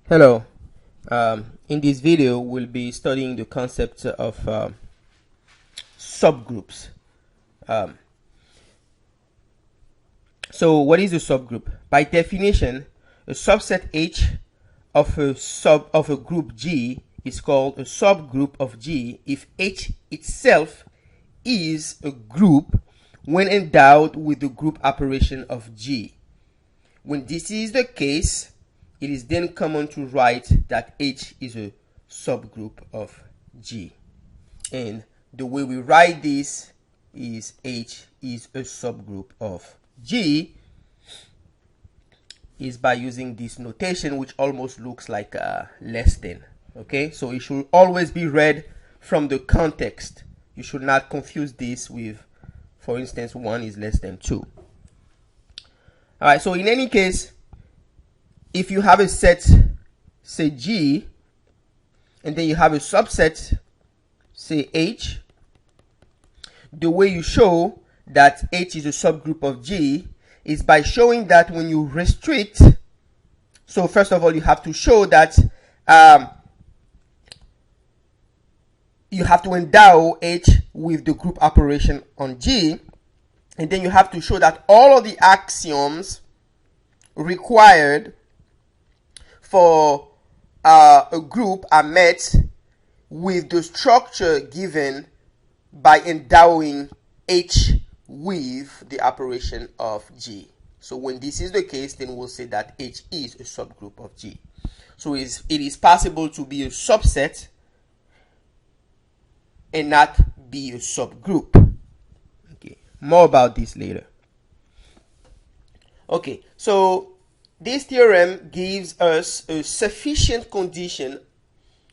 Hello. In this video, we'll be studying the concept of subgroups. Um, so, what is a subgroup? By definition, a subset H of a group G is called a subgroup of G if H itself is a group when endowed with the group operation of G. When this is the case, it is then common to write that H is a subgroup of G. And the way we write this is H is a subgroup of G is by using this notation, which almost looks like less than. Okay, so it should always be read from the context. You should not confuse this with, for instance, 1 is less than 2. All right, so in any case, if you have a set, say G, and then you have a subset, say H, the way you show that H is a subgroup of G is by showing that when you restrict, so first of all, you have to show that you have to endow H with the group operation on G, and then you have to show that all of the axioms required for a group are met with the structure given by endowing H with the operation of G. So when this is the case, then we'll say that H is a subgroup of G. So it is possible to be a subset and not be a subgroup. Okay, more about this later. Okay, so this theorem gives us a sufficient condition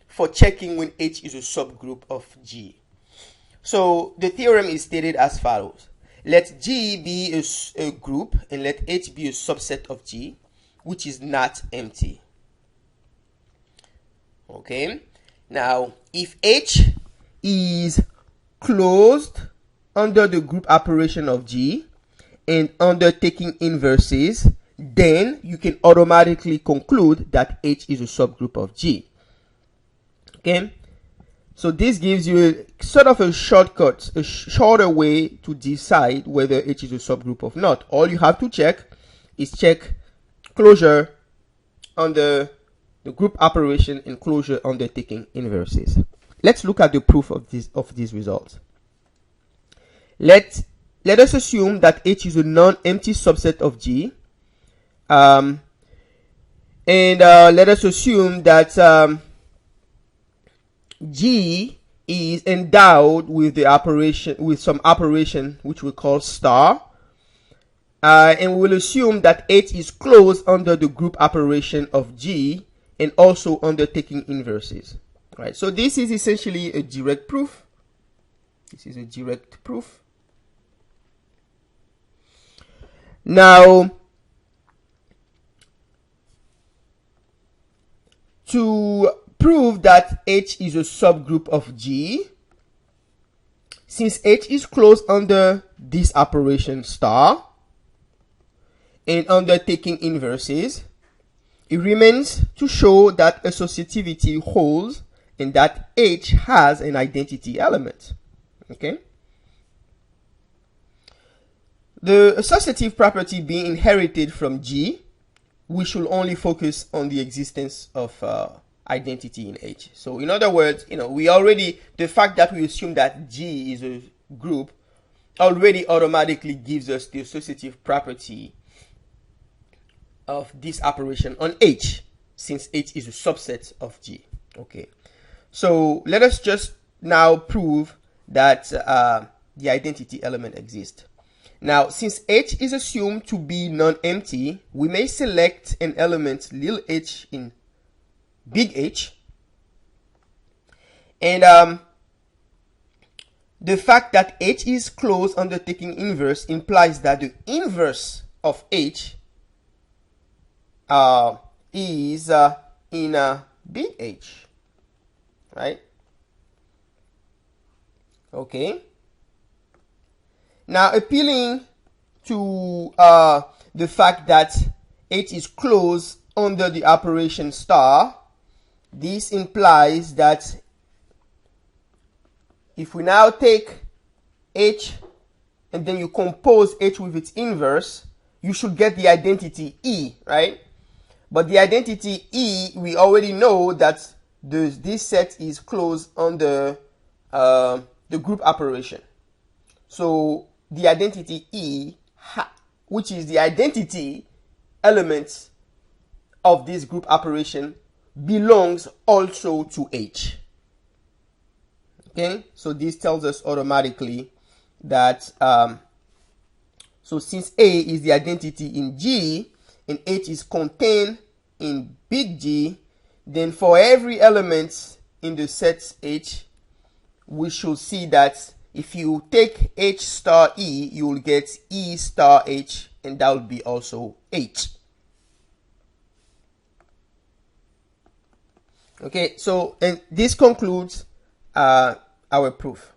for checking when H is a subgroup of G. So the theorem is stated as follows. Let G be a group and let H be a subset of G, which is not empty. Okay, now if H is closed under the group operation of G and under taking inverses, then you can automatically conclude that H is a subgroup of G. Okay, so this gives you sort of a shortcut, a shorter way to decide whether H is a subgroup or not. All you have to check is check closure under the group operation and closure under taking inverses. Let's look at the proof of these results. Let us assume that H is a non-empty subset of G. And let us assume that G is endowed with some operation which we call star, and we'll assume that H is closed under the group operation of G and also under taking inverses. Right. So this is essentially a direct proof. This is a direct proof. Now, to prove that H is a subgroup of G, since H is closed under this operation star and under taking inverses, it remains to show that associativity holds and that H has an identity element. Okay? The associative property being inherited from G, we should only focus on the existence of identity in H. So in other words, the fact that we assume that G is a group already automatically gives us the associative property of this operation on H, since H is a subset of G. Okay, so let us just now prove that the identity element exists. Now, since H is assumed to be non-empty, we may select an element little h in big H, and the fact that H is closed under taking inverse implies that the inverse of H is in big H, right? Okay. Now, appealing to the fact that H is closed under the operation star, this implies that if we now take H and then you compose H with its inverse, you should get the identity E, right? But the identity E, we already know that this set is closed under the group operation. So the identity E, which is the identity element of this group operation, belongs also to H. Okay, so this tells us automatically that so since A is the identity in G and H is contained in big G, then for every element in the set H, we should see that if you take H star E, you will get E star H, and that will be also H. Okay, so and this concludes our proof.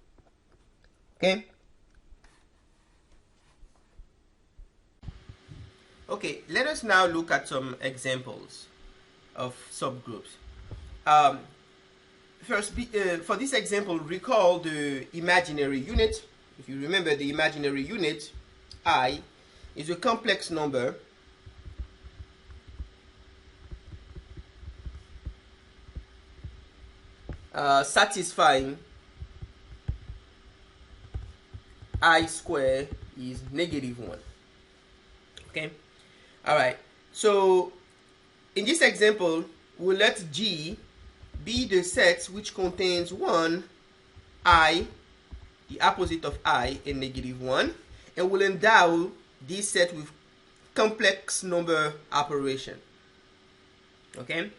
Okay. Okay, let us now look at some examples of subgroups. First, for this example, recall the imaginary unit. If you remember, the imaginary unit, I, is a complex number satisfying I square is -1. Okay. All right. So in this example, we'll let G be the set which contains 1, I, the opposite of I, and -1, and we'll endow this set with complex number operation. Okay.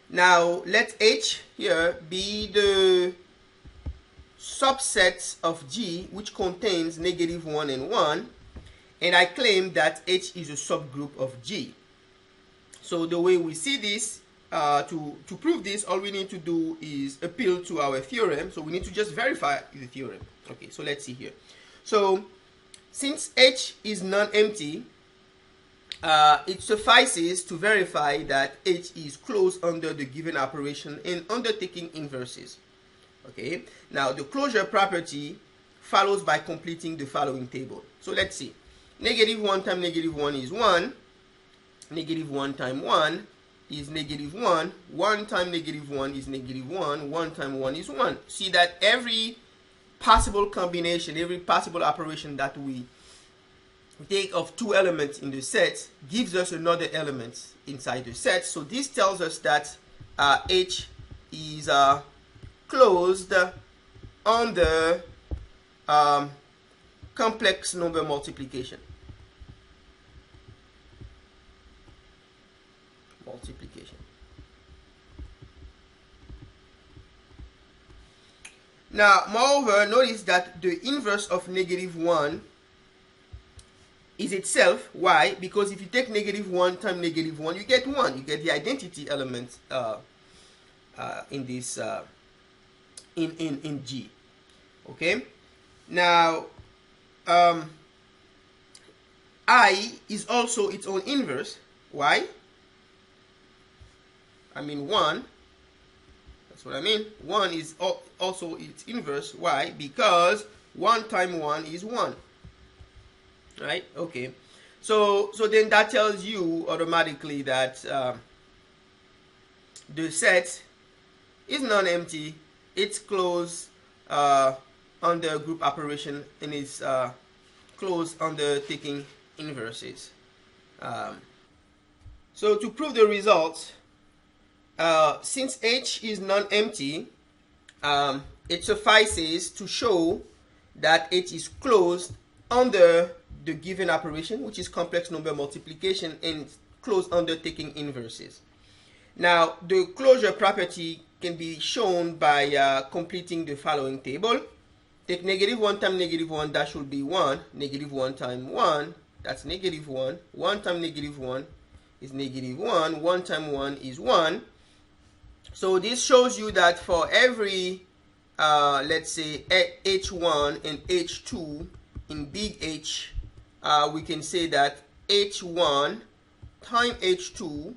Now let H here be the subset of G which contains -1 and 1, and I claim that H is a subgroup of G. So the way we see this, to prove this, all we need to do is appeal to our theorem. So we need to just verify the theorem. Okay, so let's see here. So since H is non-empty, it suffices to verify that H is closed under the given operation and under taking inverses. Okay, now the closure property follows by completing the following table. So let's see. -1 times -1 is 1. -1 times 1 is -1. 1 times -1 is -1. 1 times 1 is 1. See that every possible combination, every possible operation that we take of two elements in the set gives us another element inside the set. So this tells us that H is closed under complex number multiplication. Now, moreover, notice that the inverse of -1 is itself. Why? Because if you take -1 times -1, you get 1. You get the identity element in this in G. Okay. Now, I is also its own inverse. Why? I mean 1. That's what I mean. 1 is also its inverse. Why? Because 1 times 1 is 1. Right? Okay. So then that tells you automatically that the set is non-empty. It's closed under group operation and is closed under taking inverses. So to prove the results, since H is non-empty, it suffices to show that H is closed under the given operation, which is complex number multiplication, and closed under taking inverses. Now, the closure property can be shown by completing the following table. Take -1 times -1, that should be 1. -1 times 1, that's -1. 1 times -1 is -1. 1 times 1 is 1. So this shows you that for every, let's say, H1 and H2 in big H, we can say that H1 times H2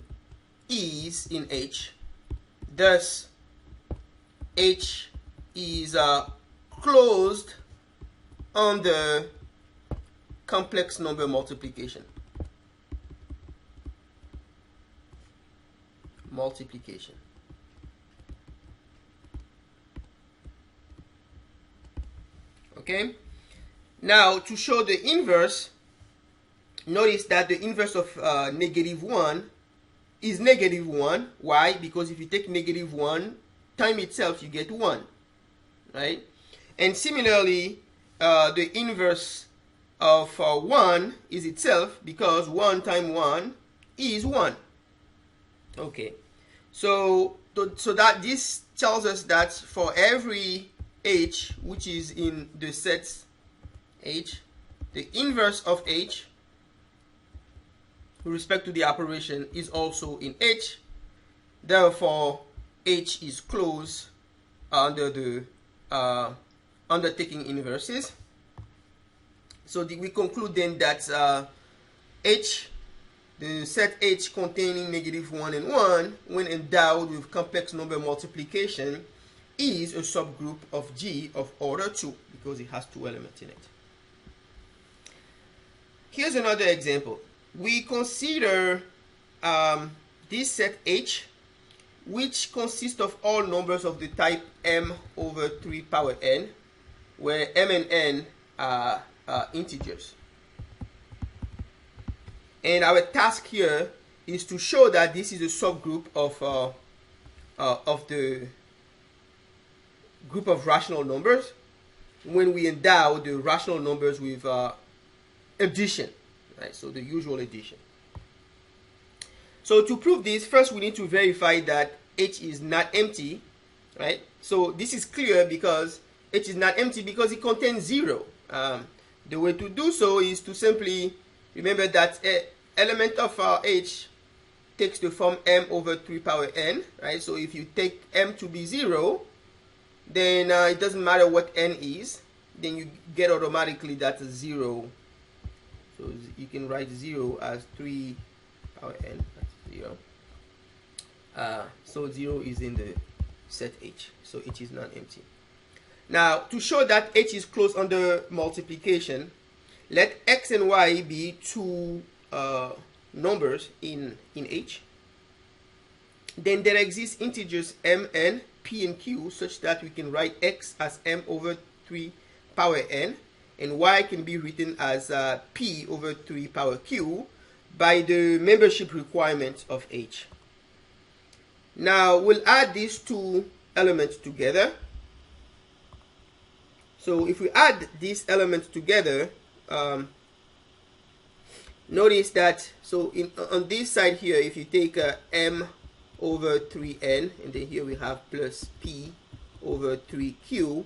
is in H. Thus, H is closed under complex number multiplication. Okay. Now, to show the inverse, notice that the inverse of -1 is -1. Why? Because if you take -1 time itself, you get 1, right? And similarly, the inverse of 1 is itself, because 1 times 1 is 1. Okay, so that this tells us that for every H which is in the set H, the inverse of H with respect to the operation is also in H. Therefore, H is closed under the under taking inverses. So we conclude then that H, the set H containing -1 and 1, when endowed with complex number multiplication, is a subgroup of G of order 2 because it has 2 elements in it. Here's another example. We consider this set H, which consists of all numbers of the type m over 3 power n, where m and n are integers. And our task here is to show that this is a subgroup of the group of rational numbers when we endow the rational numbers with addition, right? So the usual addition. So to prove this, first we need to verify that H is not empty, right? So this is clear because H is not empty because it contains 0. The way to do so is to simply remember that element of H takes the form m over 3 power n, right? So if you take m to be 0, then it doesn't matter what n is, then you get automatically that's a 0. So you can write 0 as 3 power n, that's 0. So 0 is in the set H, so H is not empty. Now, to show that H is closed under multiplication, let x and y be 2 numbers in H. Then there exist integers m, n, p, and q such that we can write x as m over 3 power n, and y can be written as p over 3 power q by the membership requirement of H. Now, we'll add these 2 elements together. So if we add these elements together, notice that, so on this side here, if you take m over 3n, and then here we have plus p over 3q,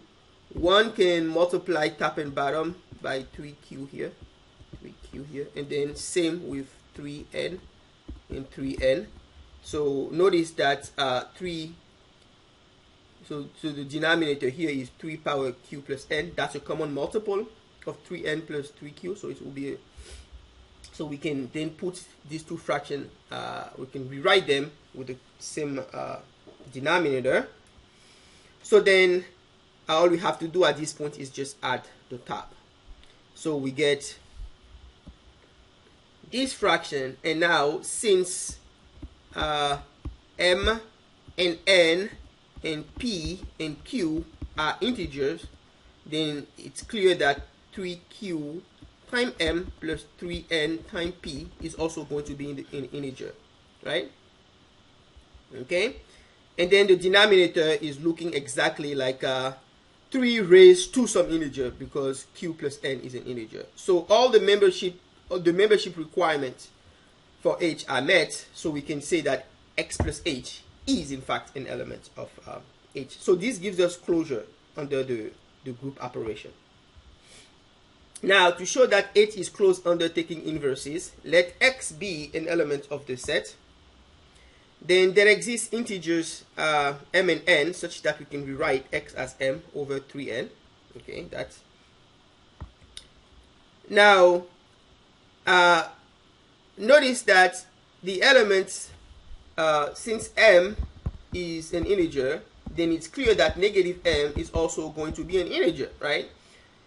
one can multiply top and bottom by 3q here, and then same with 3n and 3n. So notice that 3, so the denominator here is 3 power q plus n. That's a common multiple of 3n plus 3q, so it will be so we can then put these 2 fractions, we can rewrite them with the same denominator. So then all we have to do at this point is just add the top. So we get this fraction, and now since m and n and p and q are integers, then it's clear that 3q times m plus 3n times p is also going to be in integer, right? Okay, and then the denominator is looking exactly like 3 raised to some integer because q plus n is an integer. So all the membership requirements for H are met, so we can say that x plus h is in fact an element of H. So this gives us closure under the group operation. Now, to show that H is closed under taking inverses, let x be an element of the set. Then there exist integers m and n such that we can rewrite x as m over 3n. Okay, that's now notice that the elements since m is an integer, then it's clear that negative m is also going to be an integer, right?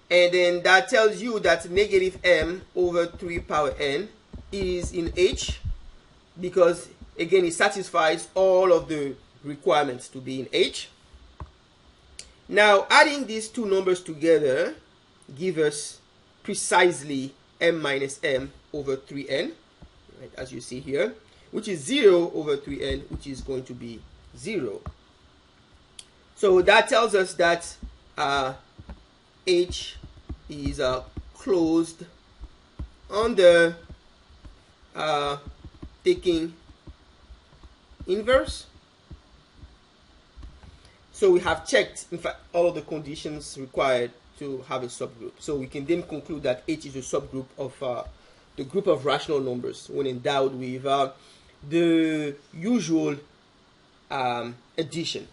And then that tells you that negative m over 3 power n is in H, because again it satisfies all of the requirements to be in H. Now adding these two numbers together give us precisely m minus m over 3n, right, as you see here, which is 0 over 3n, which is going to be 0. So that tells us that H is closed under taking inverse. So we have checked, in fact, all of the conditions required to have a subgroup. So we can then conclude that H is a subgroup of the group of rational numbers when endowed with the usual addition.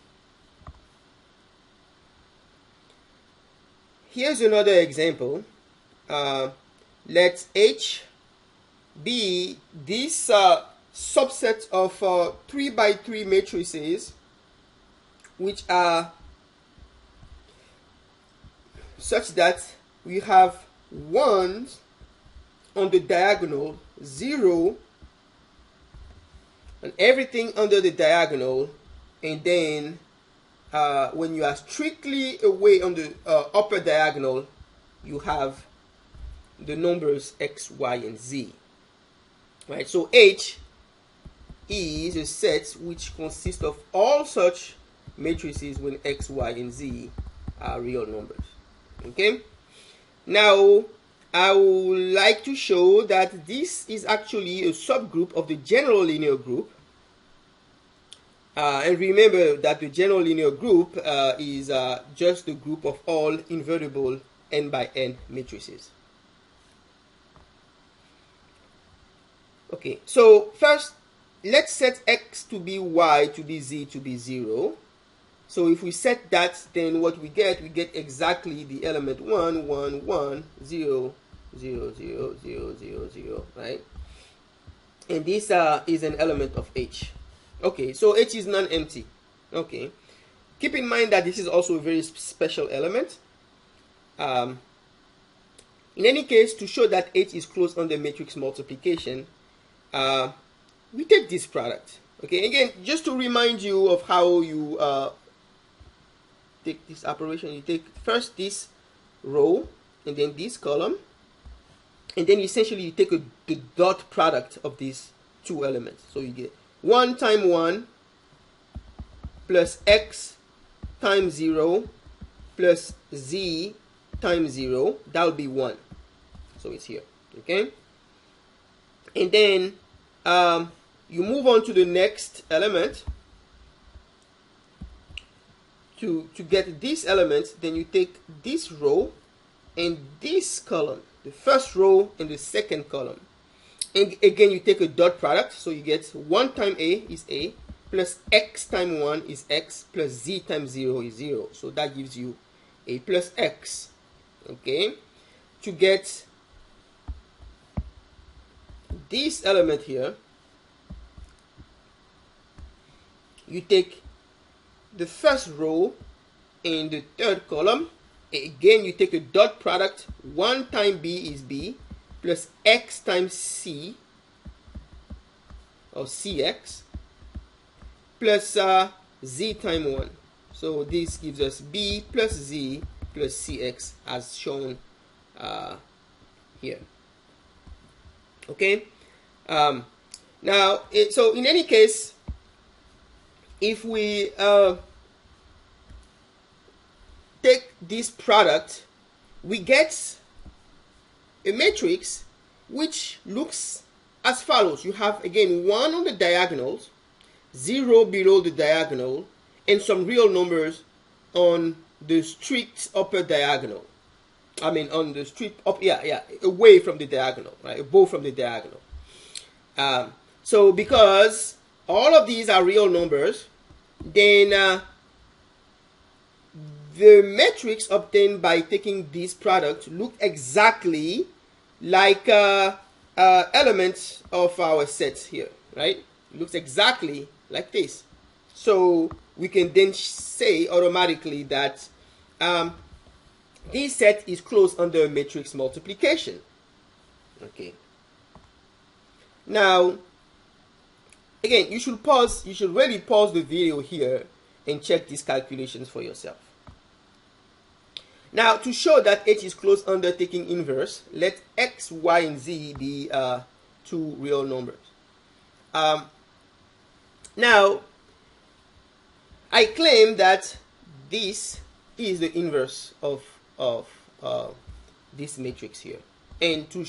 Here's another example. Let H be this subset of 3 by 3 matrices, which are such that we have 1s on the diagonal, 0 on everything under the diagonal, and then when you are strictly away on the upper diagonal, you have the numbers x, y, and z. Right? So H is a set which consists of all such matrices when x, y, and z are real numbers. Okay? Now, I would like to show that this is actually a subgroup of the general linear group. And remember that the general linear group is just the group of all invertible n by n matrices. Okay, so first, let's set x to be y to be z to be 0. So if we set that, then what we get exactly the element 1, 1, 1, 0, 0, 0, 0, 0, 0, right? And this is an element of H. Okay, so H is non-empty. Okay, keep in mind that this is also a very special element. In any case, to show that H is closed under matrix multiplication, we take this product. Okay, again, just to remind you of how you take this operation, you take first this row and then this column, and then essentially you take the dot product of these two elements. So you get 1 times 1 plus x times 0 plus z times 0. That will be 1. So it's here. Okay? And then you move on to the next element. To get this element, then you take this row and this column, the first row and the second column. And again, you take a dot product, so you get 1 times a is a, plus x times 1 is x, plus z times 0 is 0. So that gives you a plus x. Okay? To get this element here, you take the first row and the third column. Again, you take a dot product. 1 times b is b, plus x times c, or cx, plus z times 1. So this gives us b plus z plus cx as shown here. Okay? Now, so in any case, if we take this product, we get a matrix which looks as follows. You have, again, 1 on the diagonals, 0 below the diagonal, and some real numbers on the strict upper diagonal. I mean, on the strict up, away from the diagonal, right? Above from the diagonal. So because all of these are real numbers, then the matrix obtained by taking this product look exactly like elements of our set here, right? It looks exactly like this. So we can then say automatically that this set is closed under matrix multiplication. Okay. Now, again, you should really pause the video here and check these calculations for yourself. Now, to show that H is closed under taking inverse, let X, Y, and Z be two real numbers. Now, I claim that this is the inverse of this matrix here. And to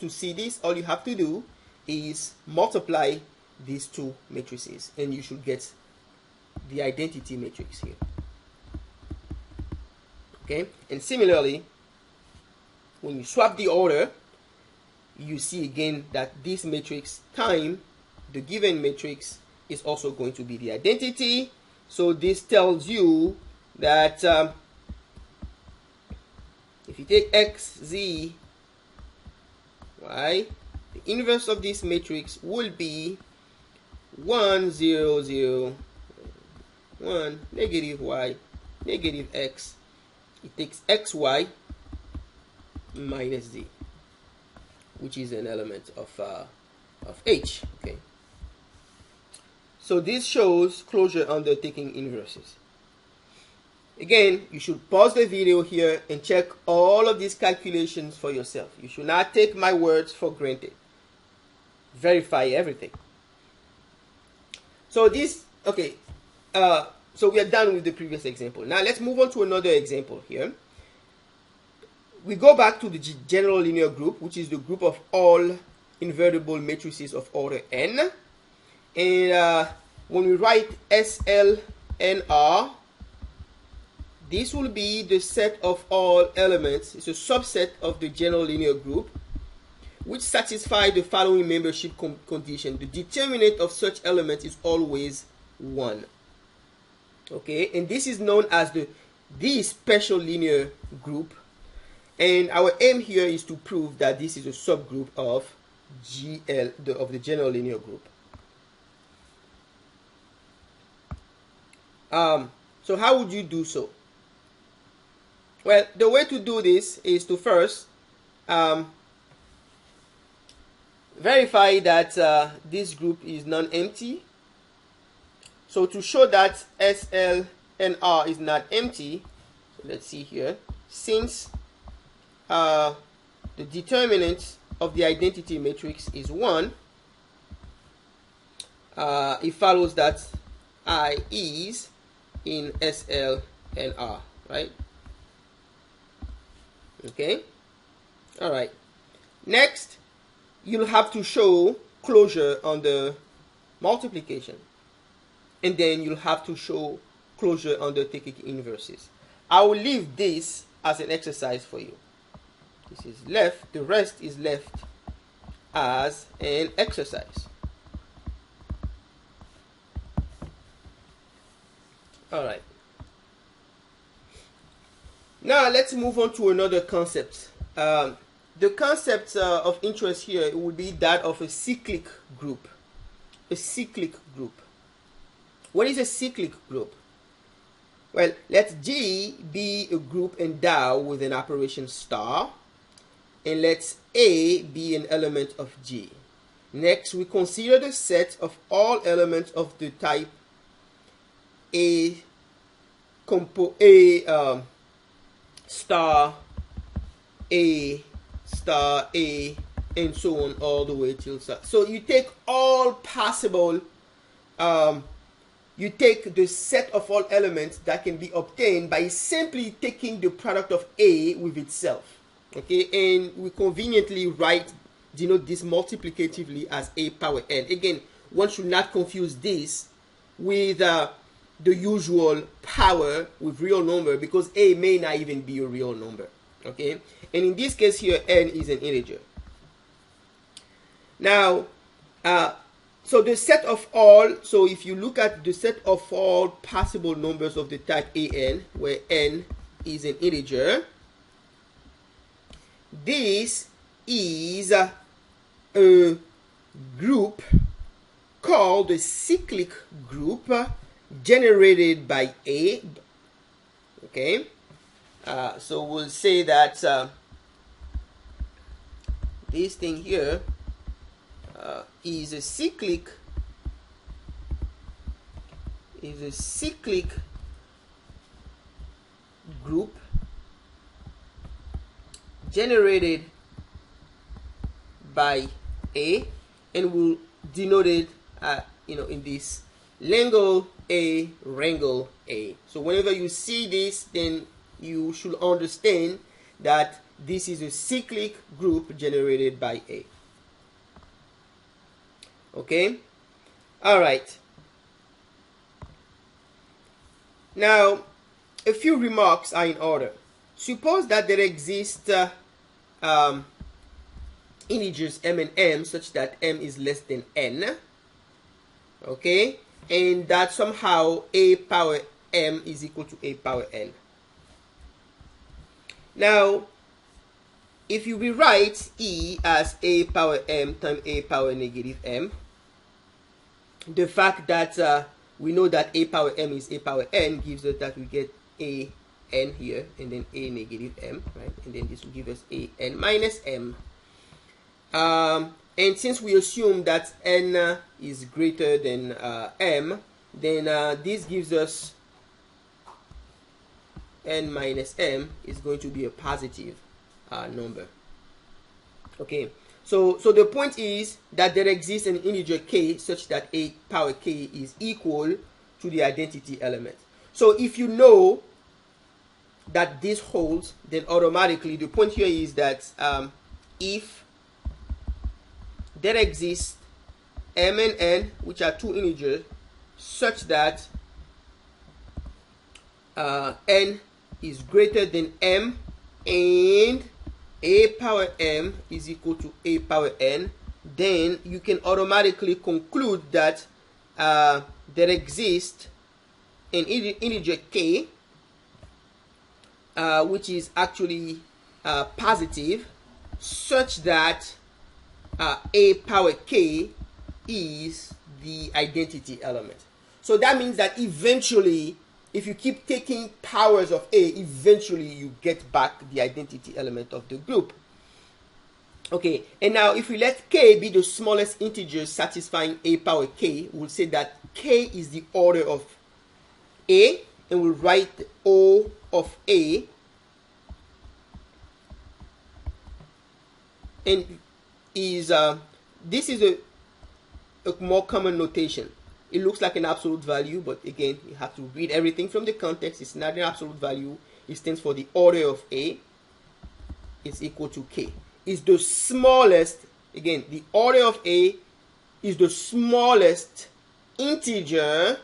see this, all you have to do is multiply these two matrices, and you should get the identity matrix here. Okay, and similarly, when you swap the order, you see again that this matrix time the given matrix is also going to be the identity. So this tells you that if you take X, Z, Y, the inverse of this matrix will be 1, 0, 0, 1, negative Y, negative X. It takes XY minus Z, which is an element of H. Okay. So this shows closure under taking inverses. Again, you should pause the video here and check all of these calculations for yourself. You should not take my words for granted. Verify everything. So so we are done with the previous example. Now let's move on to another example here. We go back to the general linear group, which is the group of all invertible matrices of order n. And when we write SLNR, this will be the set of all elements. It's a subset of the general linear group, which satisfies the following membership condition. The determinant of such element is always 1. Okay, and this is known as the special linear group. And our aim here is to prove that this is a subgroup of of the general linear group. So how would you do so? Well, the way to do this is to first verify that this group is non-empty. So to show that SLNR is not empty, so let's see here, since the determinant of the identity matrix is 1, it follows that I is in SLNR, right? Okay. All right. Next, you'll have to show closure on the multiplication, and then you'll have to show closure on the taking inverses. I will leave this as an exercise for you. This is left. The rest is left as an exercise. All right. Now let's move on to another concept. The concept of interest here would be that of a cyclic group. A cyclic group. What is a cyclic group? Well, let G be a group endowed with an operation star, and let A be an element of G. Next, we consider the set of all elements of the type A star A, and so on all the way till star. So you take all possible, you take the set of all elements that can be obtained by simply taking the product of A with itself. Okay, and we conveniently denote this multiplicatively as A power n. Again, one should not confuse this with the usual power with real number, because A may not even be a real number. Okay, and in this case here, n is an integer. Now, so the set of all, so if you look at the set of all possible numbers of the type an, where n is an integer, this is a group call the cyclic group generated by A. Okay, so we'll say that this thing here is a cyclic group generated by A, and we'll denote it in this Langle A, wrangle A. So whenever you see this, then you should understand that this is a cyclic group generated by A. Okay? All right. Now, a few remarks are in order. Suppose that there exist integers m and m such that m is less than n. Okay? And that somehow a power m is equal to a power n. Now, if you rewrite e as a power m times a power negative m, the fact that we know that a power m is a power n gives us that we get a n here and then a negative m, right? And then this will give us a n minus m. And since we assume that n is greater than m, then this gives us n minus m is going to be a positive number. Okay, so the point is that there exists an integer k such that a power k is equal to the identity element. So if you know that this holds, then automatically the point here is that if there exists m and n, which are two integers, such that n is greater than m and a power m is equal to a power n, then you can automatically conclude that there exists an integer k which is actually positive, such that a power k is the identity element. So that means that eventually, if you keep taking powers of a, eventually you get back the identity element of the group. Okay, and now if we let k be the smallest integer satisfying a power k, we'll say that k is the order of a, and we'll write the O of a, and is this is a more common notation. It looks like an absolute value, but again, you have to read everything from the context. It's not an absolute value. It stands for the order of a is equal to k. Is the smallest, again, the order of a is the smallest integer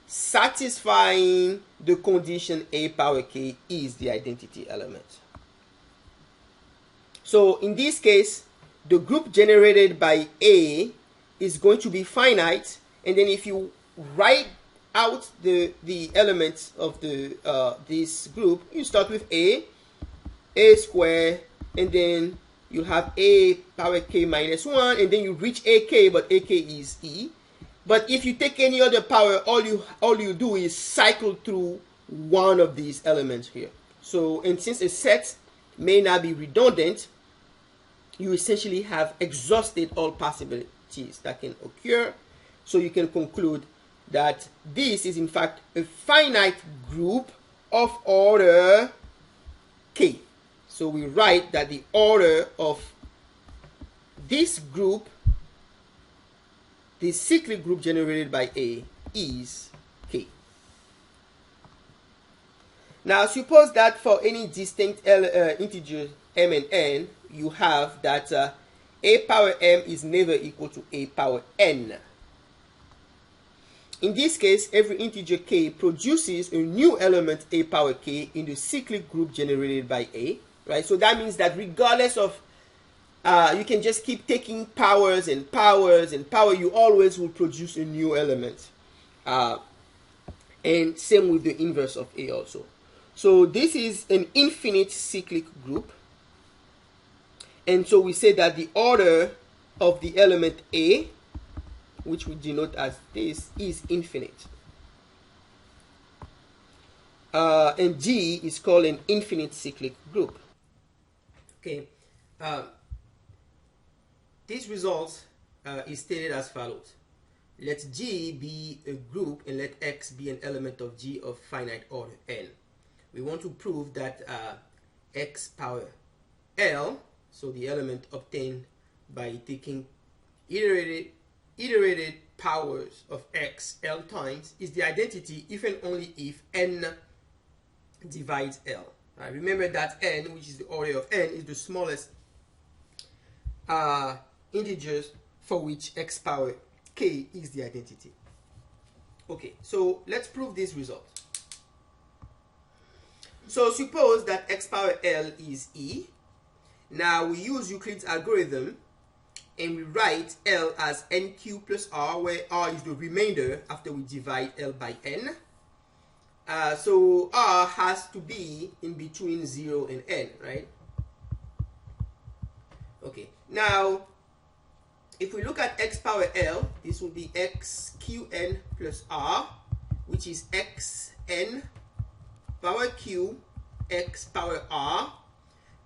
satisfying the condition a power k is the identity element. So in this case, the group generated by a is going to be finite, and then if you write out the elements of the this group, you start with a squared, and then you have a power k minus 1, and then you reach ak, but ak is e. But if you take any other power, all you do is cycle through one of these elements here. So, and since a set may not be redundant, you essentially have exhausted all possibilities that can occur. So you can conclude that this is in fact a finite group of order k. So we write that the order of this group, the cyclic group generated by A, is k. Now suppose that for any distinct integer m and n, you have that a power m is never equal to a power n. In this case, every integer k produces a new element a power k in the cyclic group generated by A, right? So that means that regardless of, you can just keep taking powers and powers and power, you always will produce a new element. And same with the inverse of A also. So this is an infinite cyclic group. And so we say that the order of the element A which we denote as this, is infinite. And G is called an infinite cyclic group. Okay, this result is stated as follows. Let G be a group and let X be an element of G of finite order n. We want to prove that X power L, so the element obtained by taking iterated powers of X L times, is the identity if and only if n divides L. Right? Remember that n, which is the order of n, is the smallest integers for which X power K is the identity. Okay, so let's prove this result. So suppose that X power L is E. Now we use Euclid's algorithm and we write L as NQ plus R, where R is the remainder after we divide L by N. So R has to be in between 0 and N, right? Okay, now if we look at X power L, this will be XQN plus R, which is XN power Q X power R.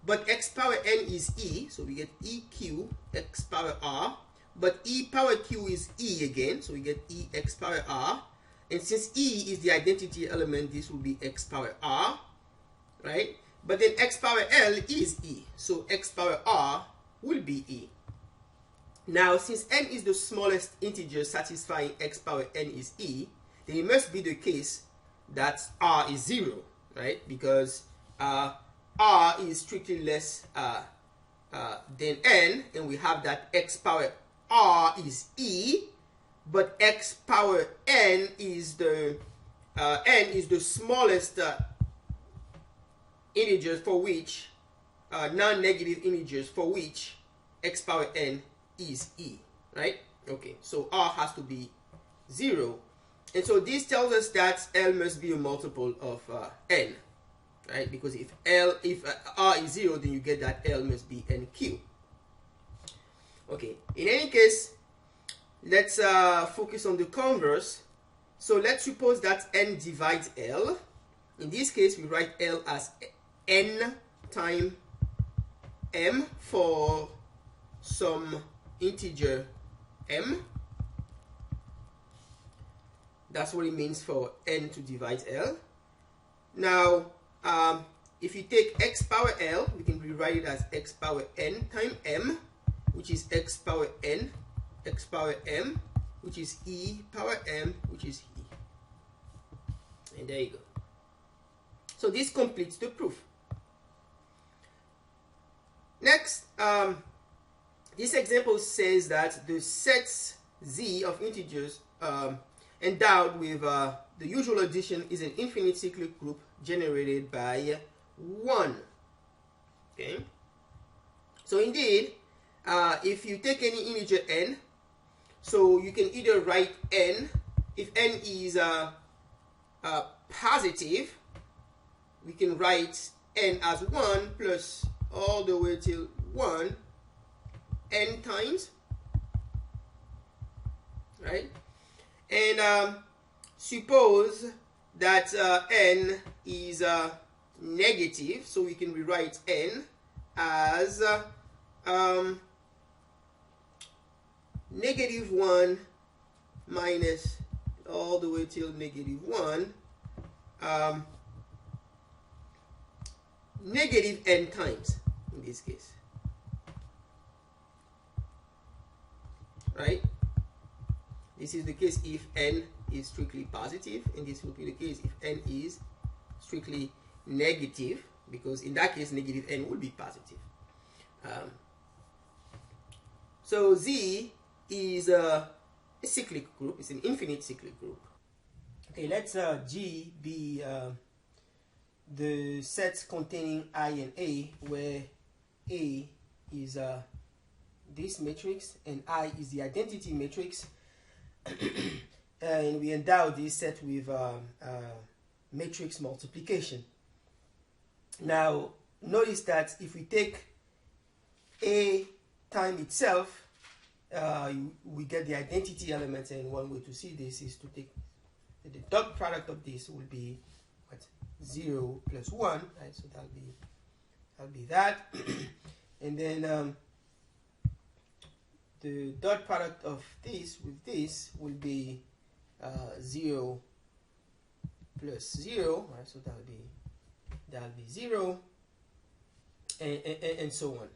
But X power N is E, so we get EQ X power R. But E power Q is E again, so we get E X power R. And since E is the identity element, this will be X power R, right? But then X power L is E, so X power R will be E. Now, since N is the smallest integer satisfying X power N is E, then it must be the case that R is 0, right? Because R is strictly less than N, and we have that X power R is E, but X power N is the smallest integers for which non-negative integers for which X power N is E, right? Okay, so R has to be 0, and so this tells us that L must be a multiple of N, right? Because if R is 0, then you get that L must be NQ. Okay, in any case, let's focus on the converse. So let's suppose that N divides L. In this case, we write L as N times M for some integer M. That's what it means for N to divide L. Now, if you take X power L, we can rewrite it as X power N times M, which is X power N, X power M, which is E power M, which is E. And there you go. So this completes the proof. Next, this example says that the sets Z of integers endowed with the usual addition is an infinite cyclic group generated by 1. Okay. So indeed, if you take any integer n, so you can either write n, if n is positive, we can write n as 1 plus all the way till 1 n times, right? And suppose that n is negative, so we can rewrite n as negative 1 minus all the way till negative 1 negative n times in this case, right? This is the case if n is strictly positive, and this will be the case if n is strictly negative, because in that case negative n will be positive. So Z is a cyclic group. It's an infinite cyclic group. Okay, let's G be the sets containing I and A, where A is this matrix and I is the identity matrix. And we endow this set with matrix multiplication. Now, notice that if we take A time itself, we get the identity elements, and one way to see this is to take the dot product of this will be what, 0 plus 1, right? So that'll be that. And then the dot product of this with this will be 0 plus 0, right? So that'll be 0, and so on.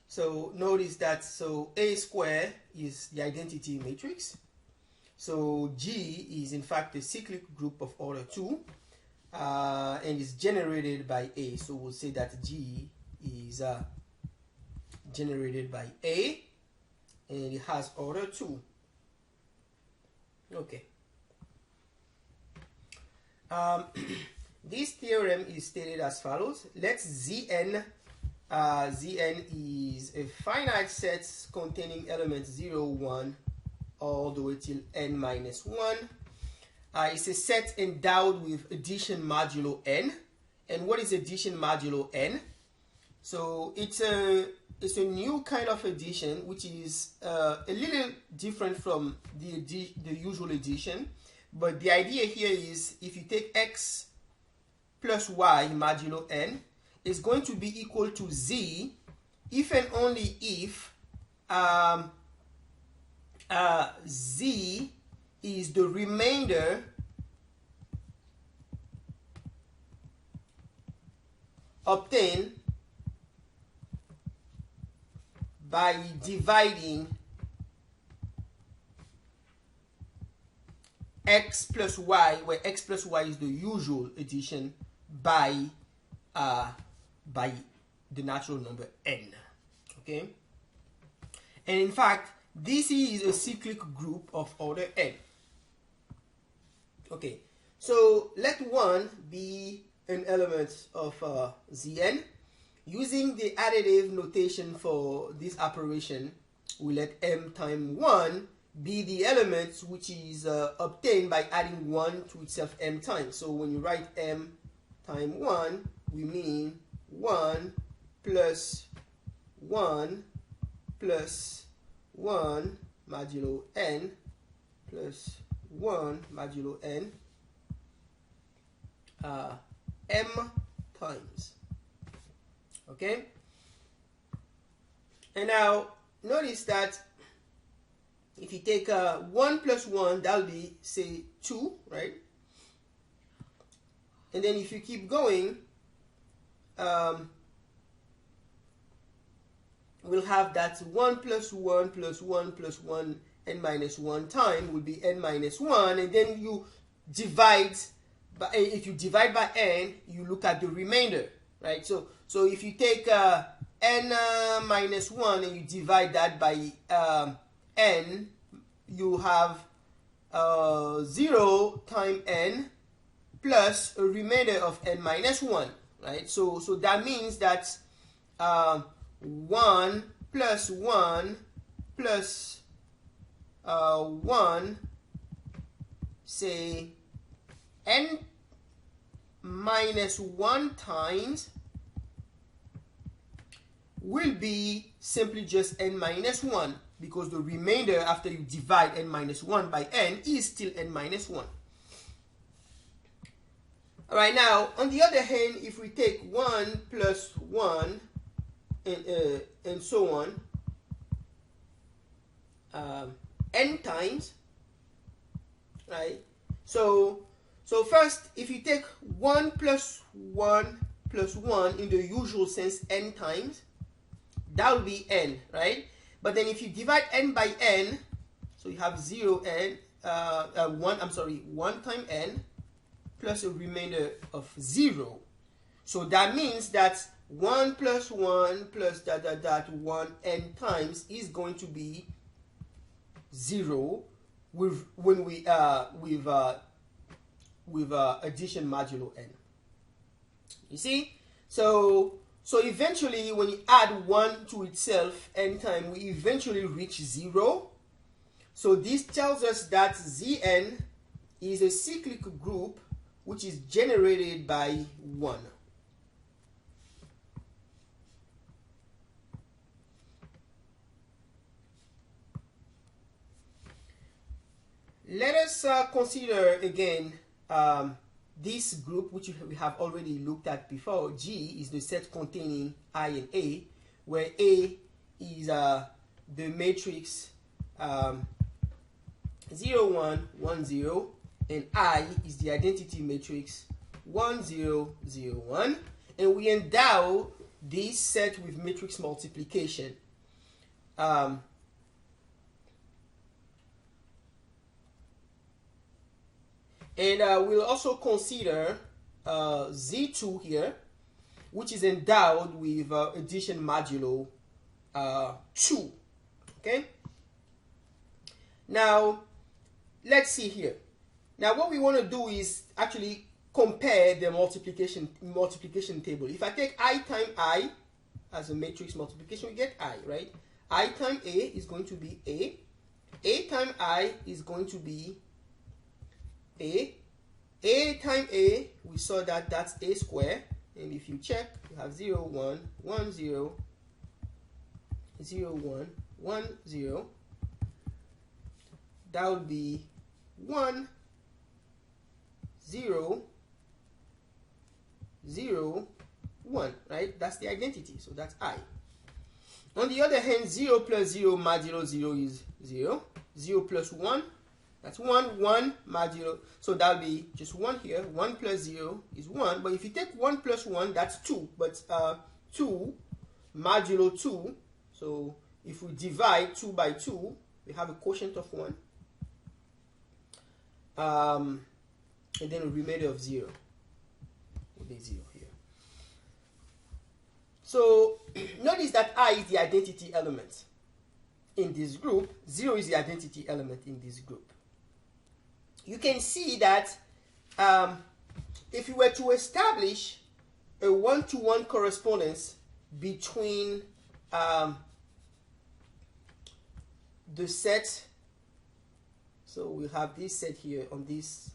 So notice that, so A square is the identity matrix. So G is in fact a cyclic group of order 2, and is generated by A. So we'll say that G is generated by A, and it has order 2. Okay. This theorem is stated as follows. Let Zn is a finite set containing elements 0, 1, all the way till n minus 1. It's a set endowed with addition modulo n. And what is addition modulo n? So it's a new kind of addition, which is a little different from the usual addition. But the idea here is, if you take x plus y modulo n, is going to be equal to z if and only if z is the remainder obtained by dividing x plus y, where x plus y is the usual addition, by the natural number n. Okay, and in fact this is a cyclic group of order n. Okay, so let 1 be an element of Zn. Using the additive notation for this operation, we let m times 1 be the element which is obtained by adding 1 to itself m times. So when you write m times 1, we mean 1 plus 1 plus 1 modulo n plus 1 modulo n m times. Okay? And now notice that if you take 1 plus 1, that'll be, say, 2, right? And then if you keep going, we'll have that 1 plus 1 plus 1 plus 1 n minus 1 time will be n minus 1, and then you divide by, if you divide by n, you look at the remainder, right? So if you take n minus 1 and you divide that by n, you have 0 times n plus a remainder of n minus 1, right? So that means that 1 plus 1 plus 1, say, n minus 1 times will be simply just n minus 1, because the remainder after you divide n minus 1 by n is still n minus 1. All right, now on the other hand, if we take 1 plus 1 and so on n times, right? So first, if you take 1 plus 1 plus 1 in the usual sense n times, that will be n, right? But then if you divide n by n, so you have 1 times n plus a remainder of 0. So that means that 1 plus 1 plus ... 1 n times is going to be 0 with addition modulo n. You see? So eventually, when you add 1 to itself n time, we eventually reach 0. So this tells us that Zn is a cyclic group which is generated by 1. let us consider again this group, which we have already looked at before. G is the set containing I and A, where A is the matrix 0, 1, 1, 0, and I is the identity matrix 1, 0, 0, 1. And we endow this set with matrix multiplication. And we'll also consider Z2 here, which is endowed with addition modulo 2. Okay? Now, let's see here. Now, what we want to do is actually compare the multiplication table. If I take I times I as a matrix multiplication, we get I, right? I times A is going to be A. A times I is going to be A. A times A, we saw that that's A squared. And if you check, you have 0, 1, 1, 0, 0, 1, 1, 0. That would be 1, 0, 0, 1, right? That's the identity, so that's I. On the other hand, 0 plus 0 modulo 0 is 0. 0 plus 1, that's 1, 1 modulo, so that'll be just 1 here. 1 plus 0 is 1, but if you take 1 plus 1, that's 2. But 2 modulo 2, so if we divide 2 by 2, we have a quotient of 1. And then a remainder of 0 will be 0 here. So notice that I is the identity element in this group. 0 is the identity element in this group. You can see that if you were to establish a one-to-one correspondence between the set, so we have this set here. On this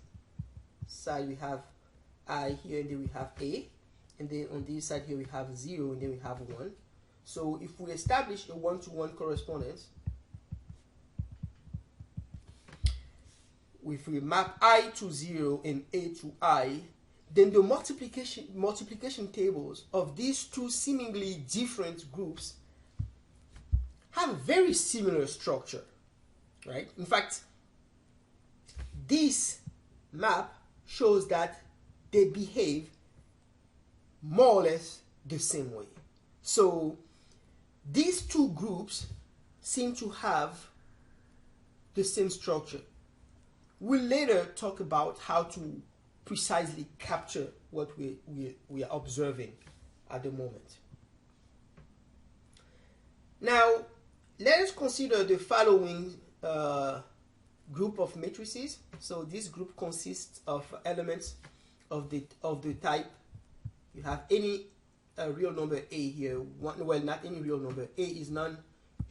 side we have I here, and then we have A, and then on this side here we have 0, and then we have 1. So if we establish a one-to-one correspondence, if we map I to 0 and A to I, then the multiplication tables of these two seemingly different groups have a very similar structure, right? In fact, this map shows that they behave more or less the same way. So these two groups seem to have the same structure. We'll later talk about how to precisely capture what we are observing at the moment. Now, let us consider the following group of matrices. So this group consists of elements of the type, you have any real number A here. Well, not any real number. A is none.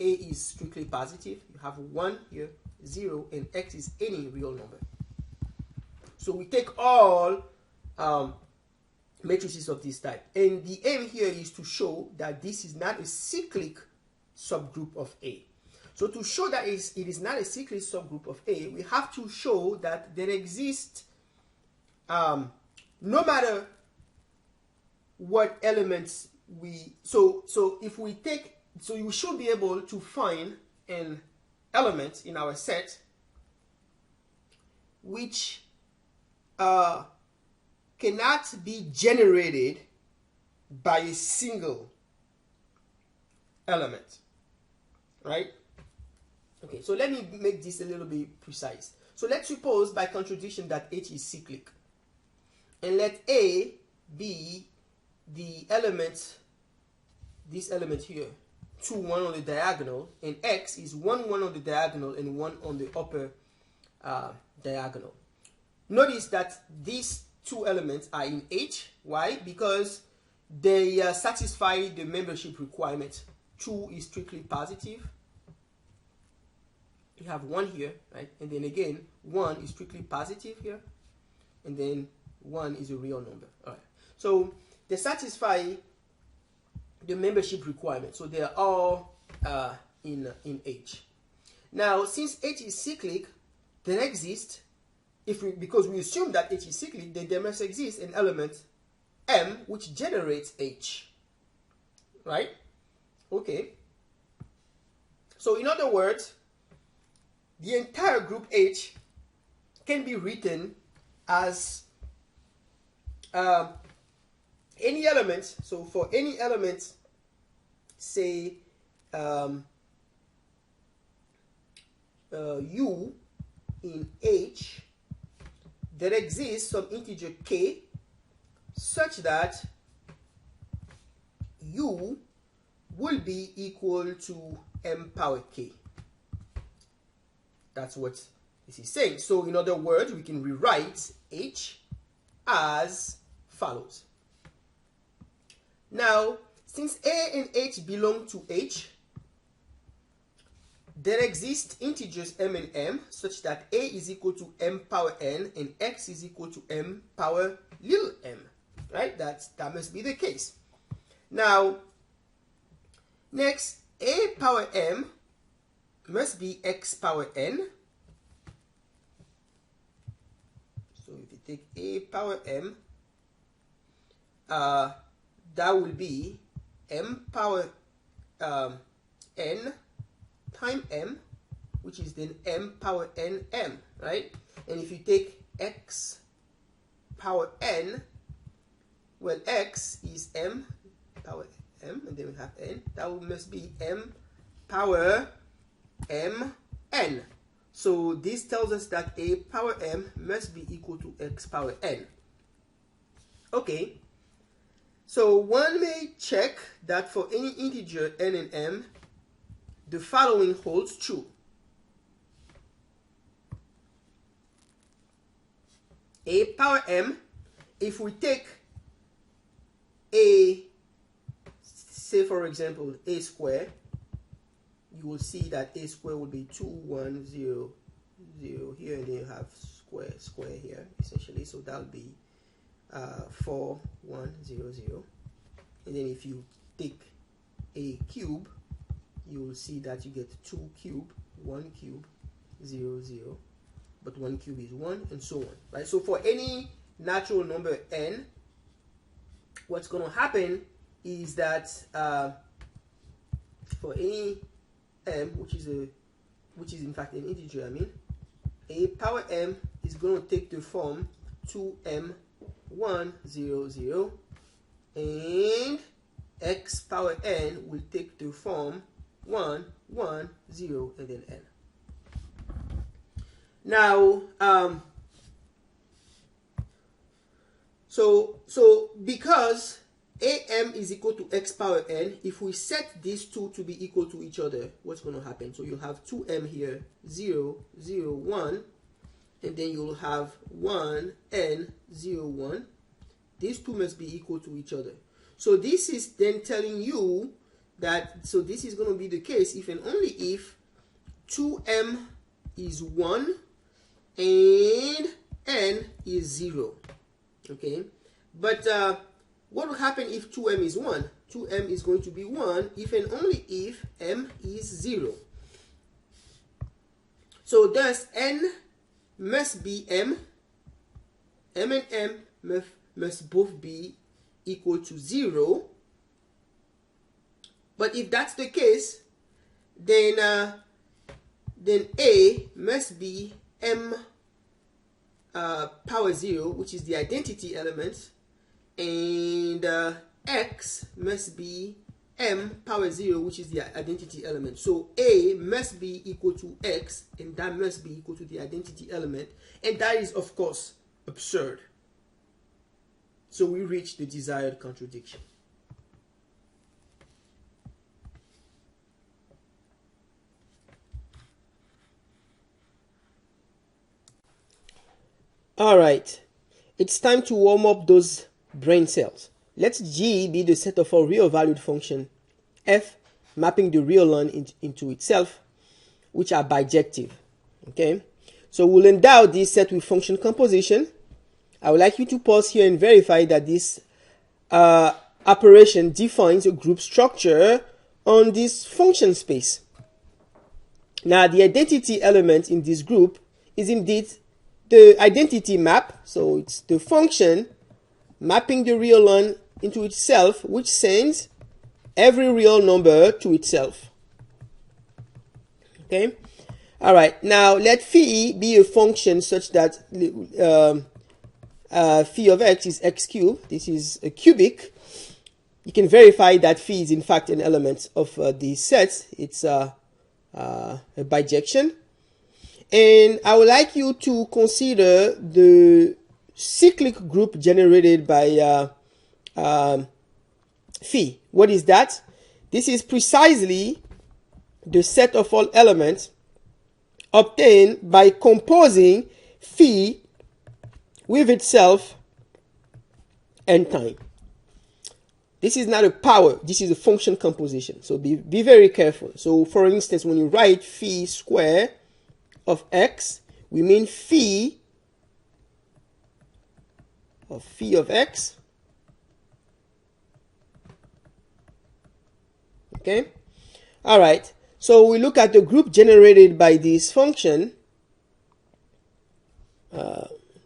A is strictly positive. You have 1 here, 0, and X is any real number. So we take all matrices of this type. And the aim here is to show that this is not a cyclic subgroup of A. So to show that it is not a cyclic subgroup of A, we have to show that there exists, no matter what elements so if we take, so you should be able to find an element in our set which cannot be generated by a single element, right? Okay, so let me make this a little bit precise. So let's suppose by contradiction that H is cyclic, and let A be the element, this element here, 2, 1 on the diagonal, and X is 1, 1 on the diagonal and 1 on the upper diagonal. Notice that these two elements are in H. Why? Because they satisfy the membership requirement. 2 is strictly positive. You have 1 here, right? And then again, 1 is strictly positive here. And then 1 is a real number. All right. So they satisfy the membership requirement. So they are all in H. Now, since H is cyclic, then exist, because we assume that H is cyclic, then there must exist an element M which generates H, right? Okay. So in other words, the entire group H can be written as any element. So for any element, say U in H, there exists some integer k such that U will be equal to M power k. That's what this is saying. So in other words, we can rewrite H as follows. Now, since A and H belong to H, there exist integers M and M such that A is equal to M power N and X is equal to M power little m, right? That must be the case. Now, next, A power M must be X power N. So if you take A power M, that will be M power N times M, which is then M power N M, right? And if you take X power N, well, X is M power M, and then we have N. That must be M power M N. So this tells us that A power M must be equal to X power N. Okay. So one may check that for any integer N and M, the following holds true. A power M, if we take A, say for example, A square, you will see that A square will be 2, 1, 0, 0 here, and then you have square here, essentially. So that will be 4, 1, 0, 0. And then if you take A cube, you will see that you get 2 cube, 1 cube, 0, 0. But 1 cube is 1, and so on, right? So for any natural number n, what's going to happen is that for any m, which is in fact an integer, A power m is going to take the form 2m 1 0 0, and X power n will take the form 1 1 0 and then n. Now, so because am is equal to X power n, if we set these two to be equal to each other, what's going to happen? So you'll have 2m here, 0 0 1, and then you'll have 1 n 0 1. These two must be equal to each other. So this is then telling you that, so this is going to be the case if and only if 2m is 1 and n is 0. Okay, but what will happen if 2m is 1? 2m is going to be 1 if and only if m is 0. So thus n must be m and m must both be equal to 0. But if that's the case, then A must be m power 0, which is the identity element, and X must be m power 0, which is the identity element. So A must be equal to X, and that must be equal to the identity element, and that is of course absurd. So we reach the desired contradiction. All right, it's time to warm up those brain cells. Let G be the set of our real valued function f mapping the real line into itself, which are bijective. Okay, so we'll endow this set with function composition. I would like you to pause here and verify that this operation defines a group structure on this function space. Now, the identity element in this group is indeed the identity map. So it's the function mapping the real one into itself, which sends every real number to itself. Okay. All right. Now let phi be a function such that phi of x is x cubed. This is a cubic. You can verify that phi is in fact an element of the set. It's a bijection. And I would like you to consider the cyclic group generated by phi. What is that? This is precisely the set of all elements obtained by composing phi with itself and time. This is not a power, this is a function composition. So be very careful. So for instance, when you write phi square of x, we mean phi of x. Okay. All right. So we look at the group generated by this function,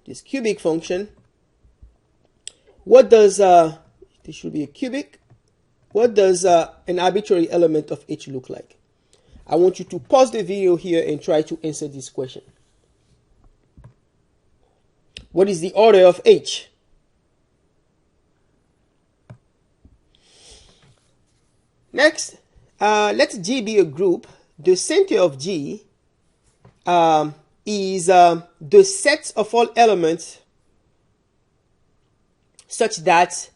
this cubic function. What does this should be a cubic? What does an arbitrary element of h look like? I want you to pause the video here and try to answer this question. What is the order of h? Next, let G be a group. The center of G is the set of all elements such that,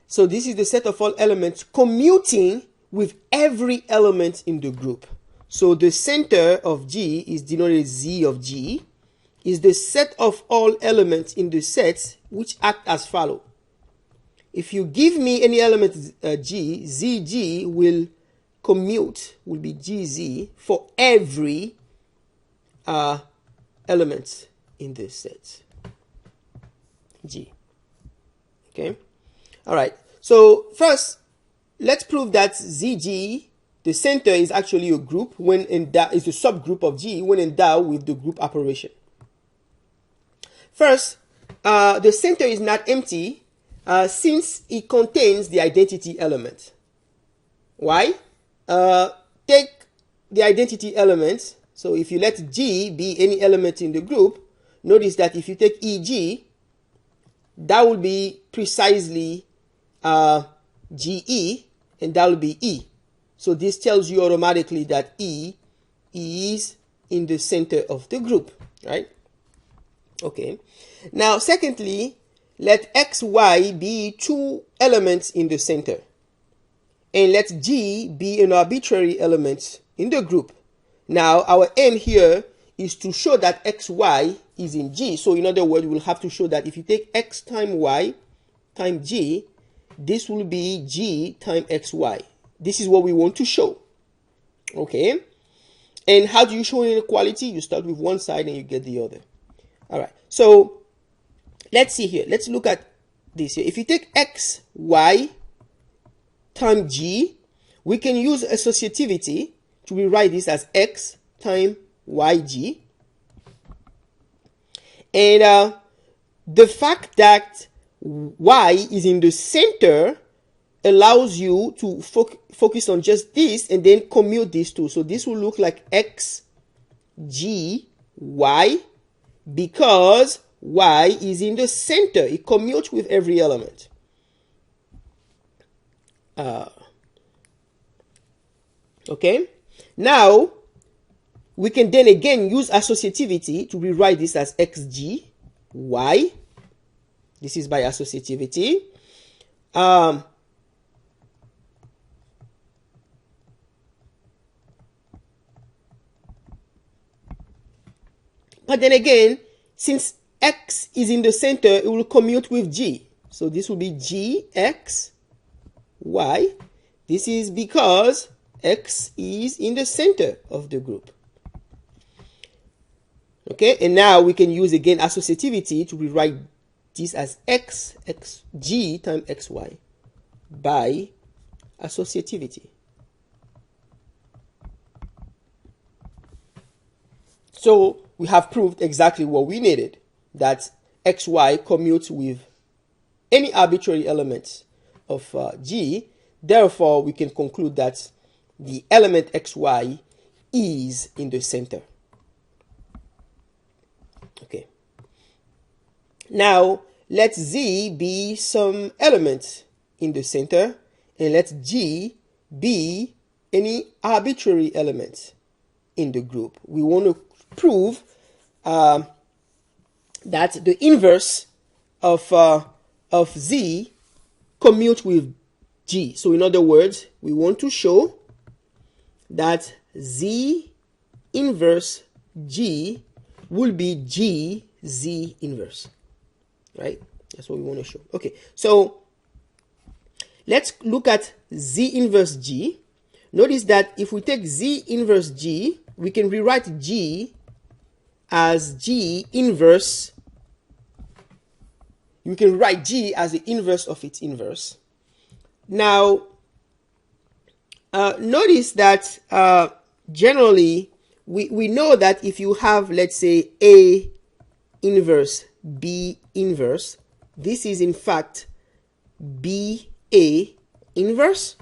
so this is the set of all elements commuting with every element in the group. So the center of G is denoted Z of G, is the set of all elements in the set which act as follow. If you give me any element G, ZG will commute, will be GZ for every element in this set G. Okay. All right. So first, let's prove that ZG, the center, is actually a group when endowed, is a subgroup of G when endowed with the group operation. First, the center is not empty since it contains the identity element. Why? Take the identity element. So if you let G be any element in the group, notice that if you take EG, that will be precisely GE, and that will be E. So this tells you automatically that E is in the center of the group, right? Okay. Now, secondly, let X, Y be two elements in the center. And let G be an arbitrary element in the group. Now, our aim here is to show that X, Y is in G. So in other words, we'll have to show that if you take X times Y times G, this will be G times XY. This is what we want to show. Okay. And how do you show inequality? You start with one side and you get the other. All right. So let's see here. Let's look at this here. If you take X, Y times G, we can use associativity to rewrite this as X times YG. And the fact that Y is in the center allows you to focus on just this and then commute these two. So this will look like X, G, Y, because Y is in the center. It commutes with every element. Okay. Now, we can then again use associativity to rewrite this as XG, Y. This is by associativity. But then again, since X is in the center, it will commute with G. So this will be G, X, Y. This is because X is in the center of the group. Okay, and now we can use again associativity to rewrite this as X, G times XY by associativity. So we have proved exactly what we needed, that xy commutes with any arbitrary element of G. Therefore, we can conclude that the element xy is in the center. Okay. Now, let Z be some element in the center, and let G be any arbitrary element in the group. We want to prove that the inverse of Z commutes with G. So in other words, we want to show that Z inverse G will be G Z inverse. Right? That's what we want to show. Okay, so let's look at Z inverse G. Notice that if we take Z inverse G, we can rewrite G as G inverse. You can write G as the inverse of its inverse. Now, notice that generally we know that if you have, let's say, A inverse B inverse, this is in fact B A inverse.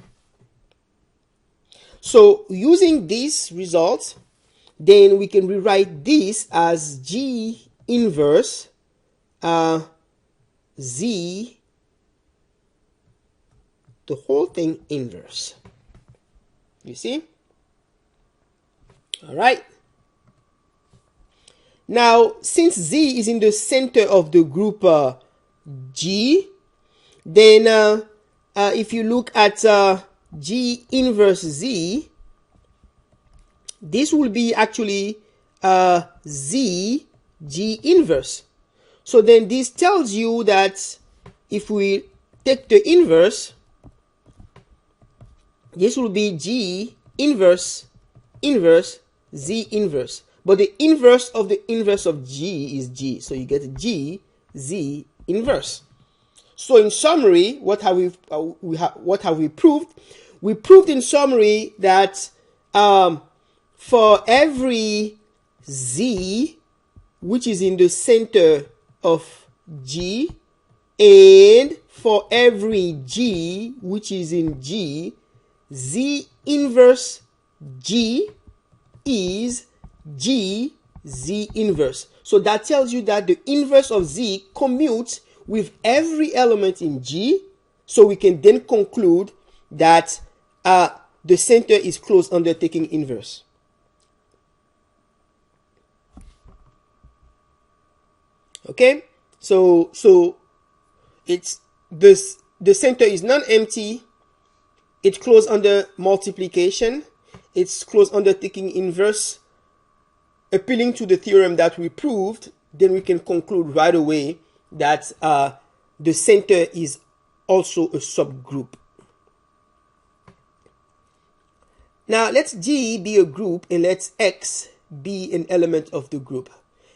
So using this result, then we can rewrite this as G inverse Z, the whole thing inverse. You see? All right. Now, since Z is in the center of the group G, then if you look at G inverse Z, this will be actually Z G inverse. So then this tells you that if we take the inverse, this will be G inverse Z inverse. But the inverse of G is G. So you get G Z inverse. So in summary, what have we proved? We proved in summary that for every Z which is in the center of G, and for every G which is in G, Z inverse G is G Z inverse. So that tells you that the inverse of Z commutes with every element in G. So we can then conclude that the center is closed under taking inverse. Okay, so it's this, the center is non-empty. It's closed under multiplication. It's closed under taking inverse. Appealing to the theorem that we proved, then we can conclude right away that the center is also a subgroup. Now let's G be a group and let's X be an element of the group.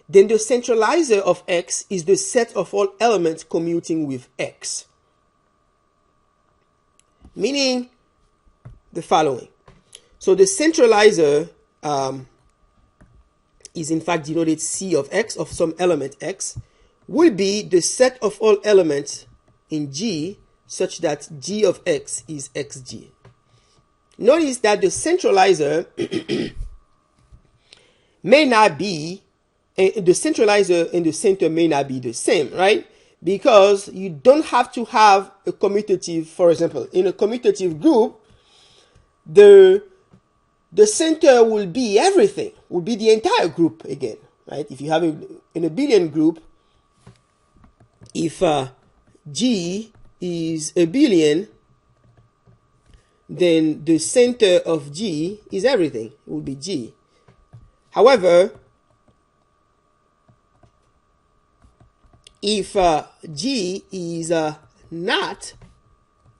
Then the centralizer of X is the set of all elements commuting with X. Meaning the following. So the centralizer is in fact denoted C of X, of some element X, will be the set of all elements in G such that G of X is XG. Notice that the centralizer may not be, the centralizer and the center may not be the same, right? Because you don't have to have a commutative, for example, in a commutative group, the center will be everything, will be the entire group again, right? If you have in a abelian group, if G is abelian, then the center of G is everything. It will be G. However, if G is not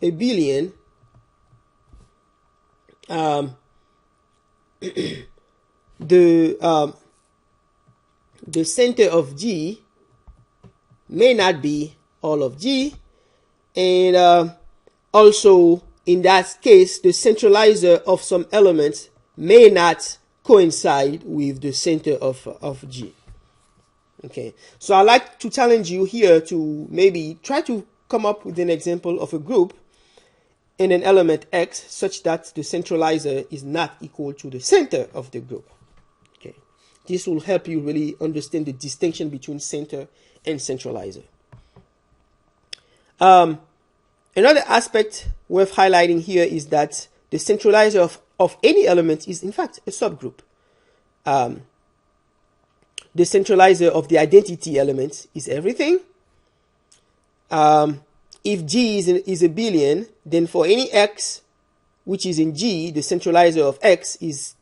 abelian, the center of G may not be all of G, and also in that case the centralizer of some elements may not coincide with the center of G. Okay, so I like to challenge you here to maybe try to come up with an example of a group in an element X such that the centralizer is not equal to the center of the group. Okay, this will help you really understand the distinction between center and centralizer. Another aspect worth highlighting here is that the centralizer of any element is in fact a subgroup. The centralizer of the identity element is everything. If G is a billion, then for any X which is in G, the centralizer of X is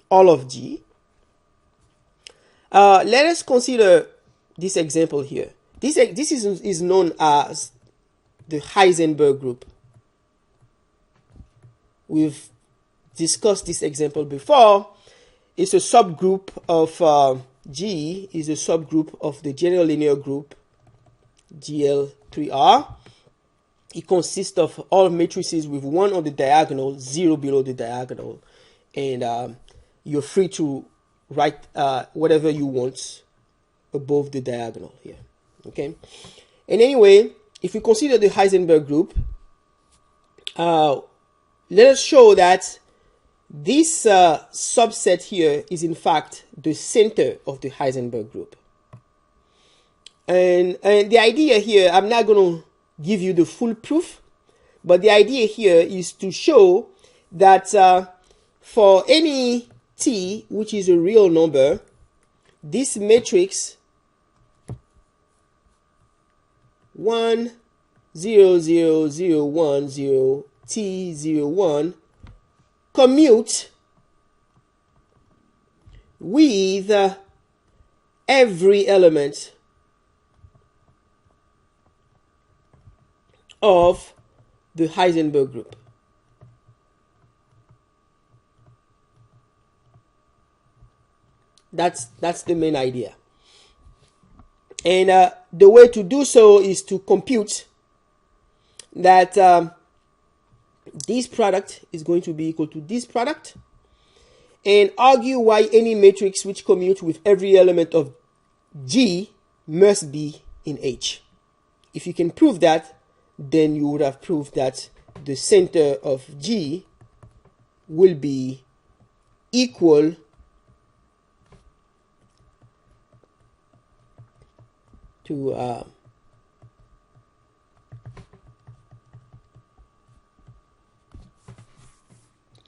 all of G. Let us consider this example here. This is known as the Heisenberg group. We've discussed this example before. It's a subgroup of G is a subgroup of the general linear group GL3R. It consists of all matrices with 1 on the diagonal, 0 below the diagonal, and you're free to write whatever you want above the diagonal here. Okay, and anyway, if we consider the Heisenberg group, let us show that this subset here is in fact the center of the Heisenberg group. And the idea here, I'm not going to give you the full proof, but the idea here is to show that for any t which is a real number, this matrix 1 0 0 0 1 0 t 0 1 commute with every element of the Heisenberg group. That's the main idea. And the way to do so is to compute that this product is going to be equal to this product, and argue why any matrix which commutes with every element of G must be in H. If you can prove that, then you would have proved that the center of G will be equal to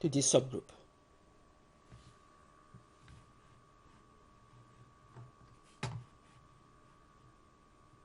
this subgroup.